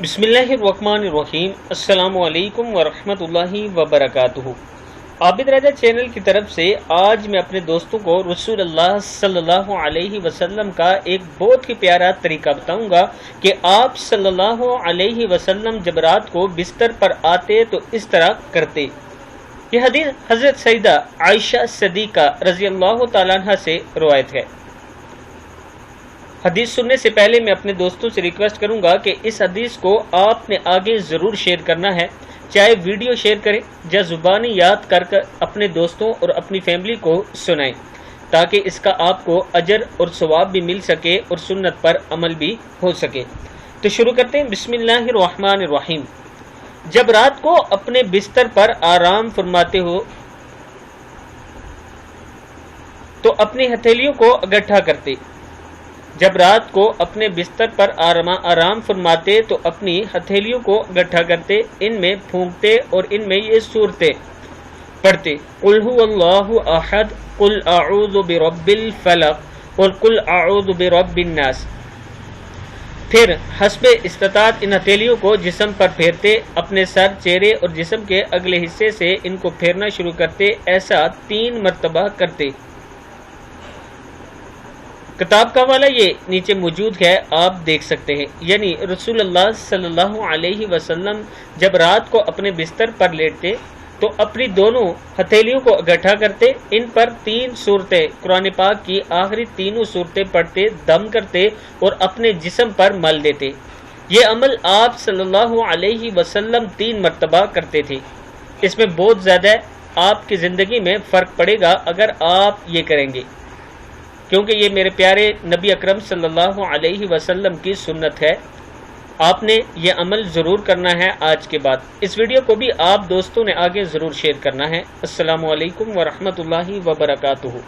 بسم اللہ الرحمن الرحیم۔ السلام علیکم ورحمۃ اللہ وبرکاتہ۔ عابد رضا چینل کی طرف سے آج میں اپنے دوستوں کو رسول اللہ صلی اللہ علیہ وسلم کا ایک بہت ہی پیارا طریقہ بتاؤں گا کہ آپ صلی اللہ علیہ وسلم جب رات کو بستر پر آتے تو اس طرح کرتے۔ یہ حدیث حضرت سیدہ عائشہ صدیقہ رضی اللہ تعالیٰ عنہ سے روایت ہے۔ حدیث سننے سے پہلے میں اپنے دوستوں سے ریکویسٹ کروں گا کہ اس حدیث کو آپ نے آگے ضرور شیئر کرنا ہے، چاہے ویڈیو شیئر کریں یا زبانی یاد کر اپنے دوستوں اور اپنی فیملی کو سنائیں، تاکہ اس کا آپ کو اجر اور ثواب بھی مل سکے اور سنت پر عمل بھی ہو سکے۔ تو شروع کرتے ہیں۔ بسم اللہ الرحمن الرحیم۔ جب رات کو اپنے بستر پر آرام فرماتے ہو تو اپنی ہتھیلیوں کو اکٹھا کرتے۔ جب رات کو اپنے بستر پر آرام فرماتے تو اپنی ہتھیلیوں کو اکٹھا کرتے، ان میں پھونکتے اور ان میں یہ صورتیں پڑھتے: قل هو اللہ احد، قل اعوذ برب الفلق اور قل اعوذ برب الناس۔ پھر حسب استطاعت ان ہتھیلیوں کو جسم پر پھیرتے، اپنے سر، چہرے اور جسم کے اگلے حصے سے ان کو پھیرنا شروع کرتے، ایسا 3 مرتبہ کرتے۔ کتاب کا حوالہ یہ نیچے موجود ہے، آپ دیکھ سکتے ہیں۔ یعنی رسول اللہ صلی اللہ علیہ وسلم جب رات کو اپنے بستر پر لیٹتے تو اپنی دونوں ہتھیلیوں کو اکٹھا کرتے، ان پر 3 صورتیں قرآن پاک کی آخری 3 صورتیں پڑھتے، دم کرتے اور اپنے جسم پر مل دیتے۔ یہ عمل آپ صلی اللہ علیہ وسلم 3 مرتبہ کرتے تھے۔ اس میں بہت زیادہ آپ کی زندگی میں فرق پڑے گا اگر آپ یہ کریں گے، کیونکہ یہ میرے پیارے نبی اکرم صلی اللہ علیہ وسلم کی سنت ہے۔ آپ نے یہ عمل ضرور کرنا ہے آج کے بعد۔ اس ویڈیو کو بھی آپ دوستوں نے آگے ضرور شیئر کرنا ہے۔ السلام علیکم ورحمۃ اللہ وبرکاتہ۔